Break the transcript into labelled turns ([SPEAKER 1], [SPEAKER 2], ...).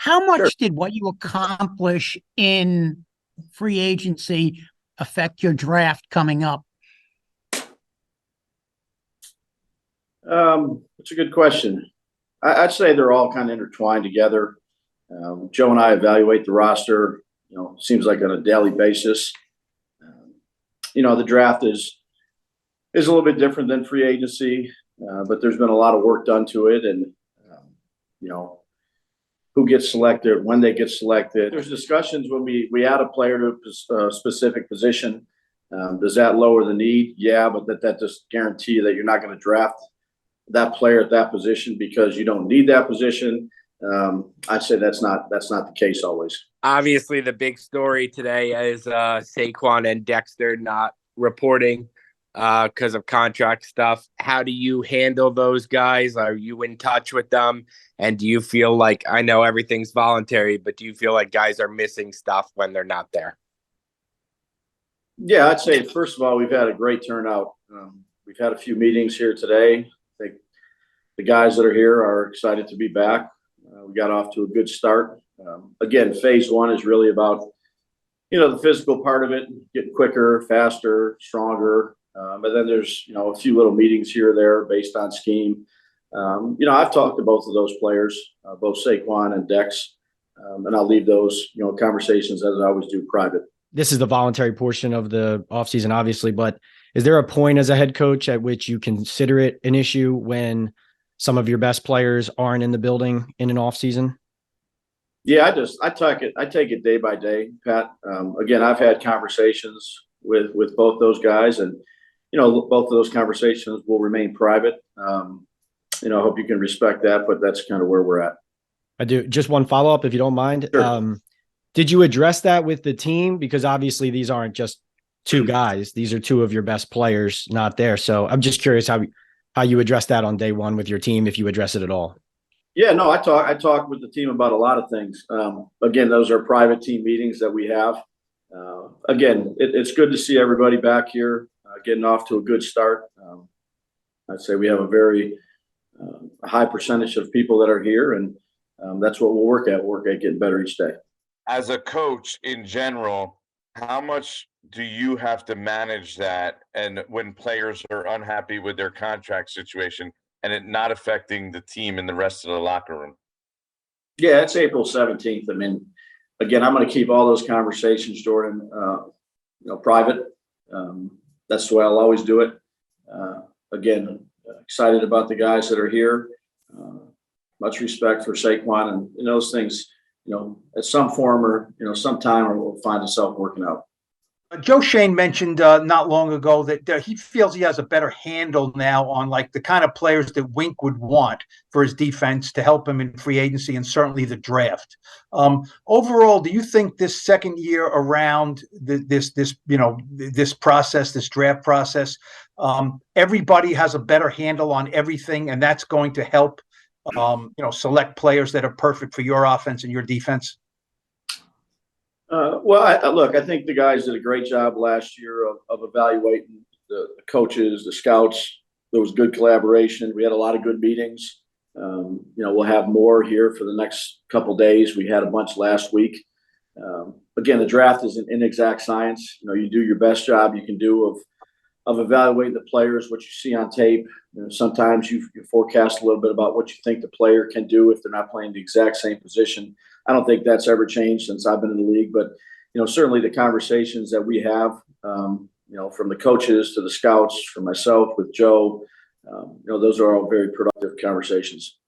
[SPEAKER 1] How
[SPEAKER 2] Sure.
[SPEAKER 1] much did what you accomplish in free agency affect your draft coming up?
[SPEAKER 2] It's a good question. I'd say they're all kind of intertwined together. Joe and I evaluate the roster, seems like on a daily basis. The draft is a little bit different than free agency, but there's been a lot of work done to it, and you know who gets selected, when they get selected. There's discussions when we add a player to a specific position. Does that lower the need? Yeah, but that just guarantee that you're not going to draft that player at that position because you don't need that position. I'd say that's not the case always.
[SPEAKER 3] Obviously, the big story today is Saquon and Dexter not reporting because of contract stuff. How do you handle those guys? Are you in touch with them? And do you feel like, I know everything's voluntary, but do you feel like guys are missing stuff when they're not there?
[SPEAKER 2] Yeah, I'd say, first of all, we've had a great turnout. We've had a few meetings here today. I think the guys that are here are excited to be back. We got off to a good start. Again, phase one is really about, the physical part of it, getting quicker, faster, stronger. But then there's, a few little meetings here or there based on scheme. I've talked to both of those players, both Saquon and Dex, and I'll leave those, conversations, as I always do, private.
[SPEAKER 4] This is the voluntary portion of the offseason, obviously, but is there a point as a head coach at which you consider it an issue when some of your best players aren't in the building in an offseason?
[SPEAKER 2] Yeah, I take it day by day, Pat. Again, I've had conversations with both those guys, and both of those conversations will remain private. I hope you can respect that, but that's kind of where we're at.
[SPEAKER 4] I do. Just one follow-up, if you don't mind.
[SPEAKER 2] Sure.
[SPEAKER 4] Did you address that with the team? Because obviously these aren't just two guys. These are two of your best players not there. So I'm just curious how you address that on day one with your team, if you address it at all.
[SPEAKER 2] Yeah, no, I talk with the team about a lot of things. Again, those are private team meetings that we have. Again, it's good to see everybody back here, getting off to a good start. I'd say we have a very high percentage of people that are here, and that's what we'll work at. We'll work at getting better each day.
[SPEAKER 5] As a coach in general, how much do you have to manage that? And when players are unhappy with their contract situation and it not affecting the team and the rest of the locker room?
[SPEAKER 2] Yeah, it's April 17th. I mean, again, I'm going to keep all those conversations, Jordan, private. That's the way I'll always do it. Again, excited about the guys that are here. Much respect for Saquon, and those things, at some form or, sometime we'll find itself working out.
[SPEAKER 1] Joe Shane mentioned not long ago that he feels he has a better handle now on like the kind of players that Wink would want for his defense to help him in free agency and certainly the draft. Overall, do you think this second year around this process, this draft process, everybody has a better handle on everything, and that's going to help select players that are perfect for your offense and your defense?
[SPEAKER 2] Look, I think the guys did a great job last year of evaluating the coaches, the scouts. There was good collaboration. We had a lot of good meetings. We'll have more here for the next couple of days. We had a bunch last week. Again, the draft is an inexact science. You do your best job you can do of evaluating the players, what you see on tape. Sometimes you forecast a little bit about what you think the player can do if they're not playing the exact same position. I don't think that's ever changed since I've been in the league, but certainly the conversations that we have, from the coaches to the scouts, from myself with Joe, those are all very productive conversations.